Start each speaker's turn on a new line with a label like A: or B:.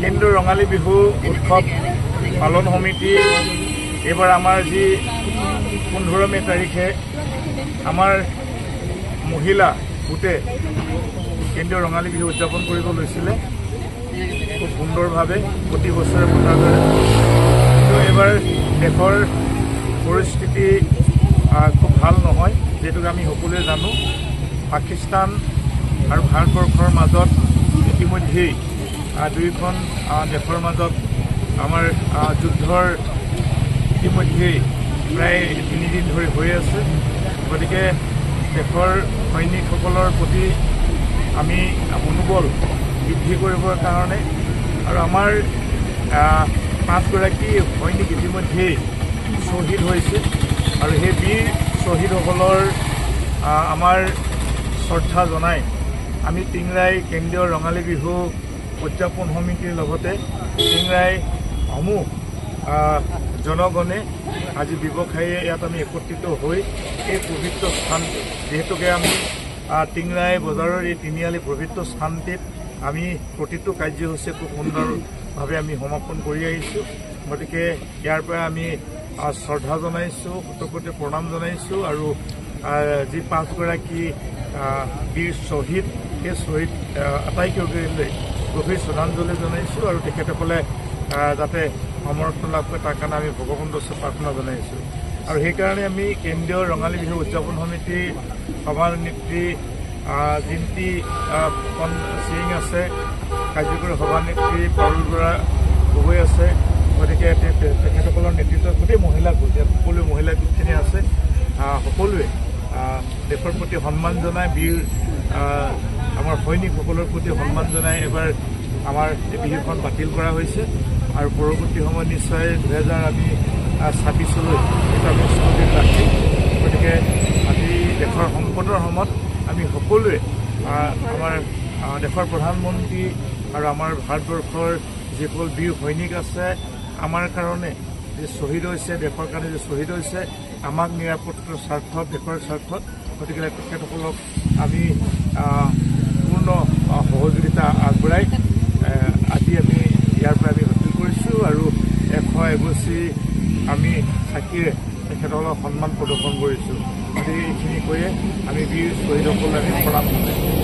A: কেন্দ্ৰীয় ৰঙালী বিহু উৎসৱ পালন সমিতি এবাৰ আমাৰ যি 15 মে তাৰিখে আমাৰ মহিলা গোটে কেন্দ্ৰীয় ৰঙালী বিহু উদযাপন কৰিব লৈছিলে খুব সুন্দৰভাৱে প্ৰতি বছৰে পতাৰ দৰে। কিন্তু এইবাৰ দেশৰ পৰিস্থিতি খুব ভাল নহয়, যিহেতুকে আমি সকলোৱে জানো পাকিস্তান আৰু ভাৰতবৰ্ষৰ মাজত ইতিমধ্যেই দুয়োখন দেশৰ মাজত আমাৰ যুদ্ধৰ ইতিমধ্যেই প্ৰায় 3 দিন ধৰি হৈ আছে। গতিকে দেশৰ সৈনিকসকলৰ প্ৰতি আমি মনোবল বৃদ্ধি কৰিবৰ কাৰণে আৰু আমাৰ 5 গৰাকী সৈনিক ইতিমধ্যেই শ্বহীদ হৈছে আৰু সেই বীৰ শ্বহীদসকলৰ আমাৰ শ্ৰদ্ধা জনাই আমি টিংৰাই কেন্দ্ৰীয় ৰঙালী বিহু উদযাপন সমিতিৰ লগতে টিংৰাই সমূহ জনগণে আজি ব্যৱসায়ী ইয়াত আমি একত্ৰিত হৈ এই পবিত্ৰ স্থান যিহেতুকে আমি টিংৰাই বজাৰৰ এই তিনিআলি পবিত্ৰ স্থানটিত আমি প্ৰতিটো কাৰ্যসূচী খুব সুন্দৰভাৱে আমি সমাপন কৰি আহিছোঁ। গতিকে ইয়াৰ পৰা আমি শ্ৰদ্ধা জনাইছোঁ, শতকোটি প্ৰণাম জনাইছোঁ আৰু যি 5 গৰাকী বীৰ শ্বহীদ সেই শ্বহীদ আটাইকেইগৰাকীলৈ গভীৰ শ্ৰদ্ধাঞ্জলি জনাইছোঁ আৰু তেখেতসকলে যাতে সমৰ্থন লাভ কৰে তাৰ কাৰণে আমি ভগৱন্তৰ ওচৰত প্ৰাৰ্থনা জনাইছোঁ। আৰু সেইকাৰণে আমি কেন্দ্ৰীয় ৰঙালী বিহু উদযাপন সমিতিৰ সভানেত্ৰী জিন্তি সিং আছে, কাৰ্যকৰী সভানেত্ৰী পাৰুল বৰা গগৈ আছে। গতিকে তেখেতসকলৰ নেতৃত্বত গোটেই মহিলা গোট ইয়াত সকলো মহিলা গোটখিনি আছে। সকলোৱে দেশৰ প্ৰতি সন্মান জনাই বীৰ আমাৰ সৈনিকসকলৰ প্ৰতি সন্মান জনাই এবাৰ আমাৰ এই বিহুখন বাতিল কৰা হৈছে আৰু পৰৱৰ্তী সময়ত নিশ্চয় 2026লৈ এটা আমি স্থগিত ৰাখিম। গতিকে আজি দেশৰ সংকটৰ সময়ত আমি সকলোৱে আমাৰ দেশৰ প্ৰধানমন্ত্ৰী আৰু আমাৰ ভাৰতবৰ্ষৰ যিসকল বীৰ সৈনিক আছে আমাৰ কাৰণে যে শ্বহীদ হৈছে, দেশৰ কাৰণে যে শ্বহীদ হৈছে, আমাক নিৰাপত্তাৰ স্বাৰ্থত দেশৰ স্বাৰ্থত, গতিকে তেখেতসকলক আমি পূৰ্ণ সহযোগিতা আগবঢ়াই আজি আমি ইয়াৰ পৰা আমি বাতিল কৰিছোঁ আৰু 100 এগছি আমি চাকিৰে তেখেতসকলক সন্মান প্ৰদৰ্শন কৰিছোঁ। গতিকে এইখিনি কৈয়ে আমি বীৰ শ্বহীদসকলক আমি প্ৰণাম জনাইছোঁ।